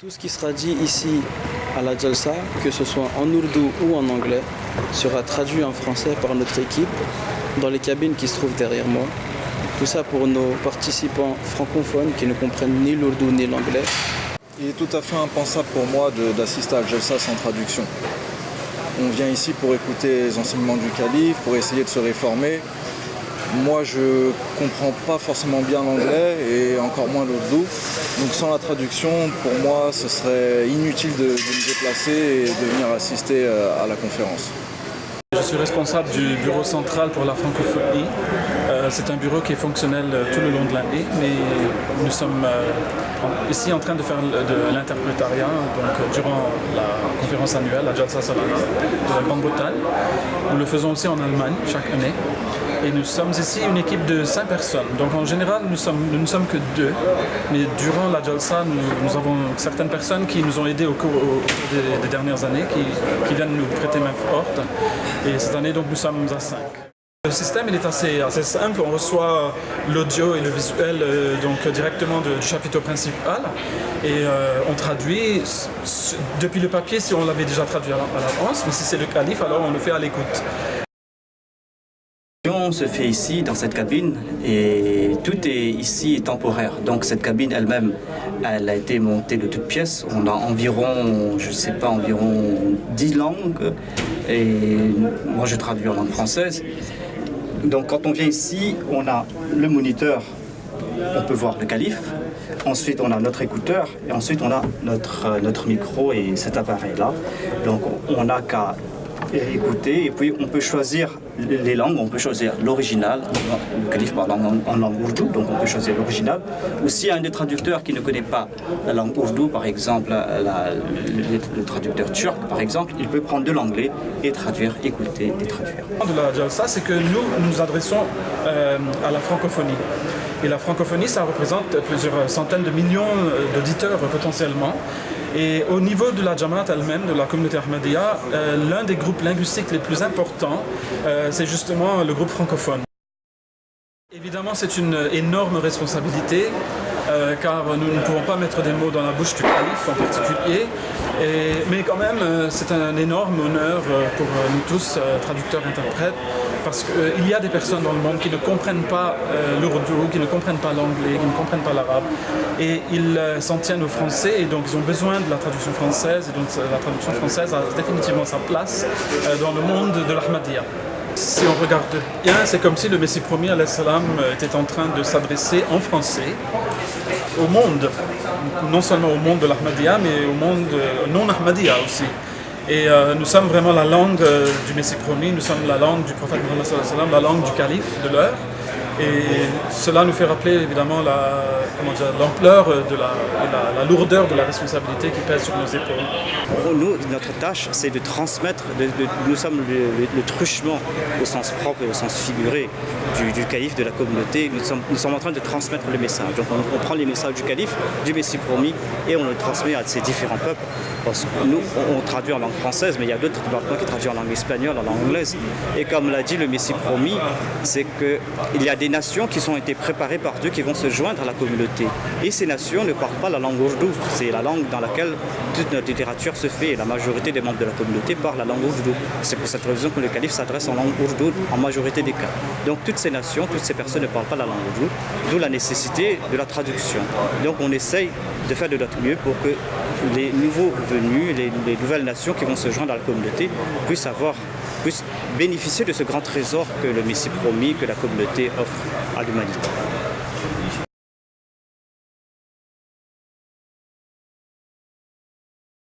Tout ce qui sera dit ici à la Jalsa, que ce soit en ourdou ou en anglais, sera traduit en français par notre équipe dans les cabines qui se trouvent derrière moi. Tout ça pour nos participants francophones qui ne comprennent ni l'ourdou ni l'anglais. Il est tout à fait impensable pour moi d'assister à Jalsa sans traduction. On vient ici pour écouter les enseignements du calife, pour essayer de se réformer. Moi, je comprends pas forcément bien l'anglais et encore moins l'ourdou. Donc sans la traduction, pour moi, ce serait inutile de me déplacer et de venir assister à la conférence. Je suis responsable du bureau central pour la francophonie. C'est un bureau qui est fonctionnel tout le long de l'année, mais nous sommes ici en train de faire de l'interprétariat durant la conférence annuelle, la Jalsa Salana de la Grande-Bretagne. Nous le faisons aussi en Allemagne chaque année. Et nous sommes ici une équipe de 5 personnes. Donc en général, nous ne sommes que 2. Mais durant la Jalsa, nous avons certaines personnes qui nous ont aidés au cours des dernières années, qui viennent nous prêter main forte. Et cette année, donc, nous sommes à 5. Le système il est assez simple. On reçoit l'audio et le visuel directement du chapiteau principal. Et on traduit depuis le papier si on l'avait déjà traduit à l'avance. Mais si c'est le calife, alors on le fait à l'écoute. Se fait ici dans cette cabine et tout est ici temporaire. Donc cette cabine elle-même, elle a été montée de toutes pièces. On a environ 10 langues et moi je traduis en langue française. Donc quand on vient ici, on a le moniteur, on peut voir le calife. Ensuite, on a notre écouteur et ensuite on a notre micro et cet appareil-là. Donc on n'a qu'à écouter et puis on peut choisir les langues, on peut choisir l'original, le calife parle en langue ourdou, donc on peut choisir l'original. Ou s'il y a un des traducteurs qui ne connaît pas la langue ourdou, par exemple le traducteur turc par exemple, il peut prendre de l'anglais et traduire, écouter et traduire. De la Jalsa, c'est que nous nous adressons à la francophonie. Et la francophonie, ça représente plusieurs centaines de millions d'auditeurs potentiellement. Et au niveau de la Jamaat elle-même, de la communauté Ahmadiyya, l'un des groupes linguistiques les plus importants, c'est justement le groupe francophone. Évidemment, c'est une énorme responsabilité, car nous ne pouvons pas mettre des mots dans la bouche du calife en particulier, mais quand même, c'est un énorme honneur pour nous tous, traducteurs, interprètes, parce qu'il y a des personnes dans le monde qui ne comprennent pas l'ourdou, qui ne comprennent pas l'anglais, qui ne comprennent pas l'arabe, et ils s'en tiennent au français, et donc ils ont besoin de la traduction française, et donc la traduction française a définitivement sa place dans le monde de l'Ahmadiyya. Si on regarde bien, c'est comme si le Messie promis alayhi salam était en train de s'adresser en français au monde, non seulement au monde de l'Ahmadiyya, mais au monde non-Ahmadiyya aussi. Et nous sommes vraiment la langue du Messie promis, nous sommes la langue du prophète Muhammad sallallahu alayhi wa sallam, la langue du calife de l'heure. Et cela nous fait rappeler évidemment l'ampleur de la lourdeur de la responsabilité qui pèse sur nos épaules. Nous, notre tâche, c'est de transmettre, nous sommes le truchement au sens propre et au sens figuré du calife, de la communauté. Nous sommes en train de transmettre le message. Donc on prend les messages du calife, du Messie promis, et on le transmet à ces différents peuples. Parce que nous, on traduit en langue française, mais il y a d'autres départements qui traduisent en langue espagnole, en langue anglaise. Et comme l'a dit le Messie promis, c'est qu'il y a des nations qui ont été préparées par Dieu qui vont se joindre à la communauté. Et ces nations ne parlent pas la langue ourdou. C'est la langue dans laquelle toute notre littérature se fait et la majorité des membres de la communauté parlent la langue ourdou. C'est pour cette raison que le calife s'adresse en langue ourdou en majorité des cas. Donc toutes ces nations, toutes ces personnes ne parlent pas la langue ourdou, d'où la nécessité de la traduction. Donc on essaye de faire de notre mieux pour que les nouveaux venus, les nouvelles nations qui vont se joindre à la communauté puissent bénéficier de ce grand trésor que le Messie promis, que la communauté offre à l'humanité.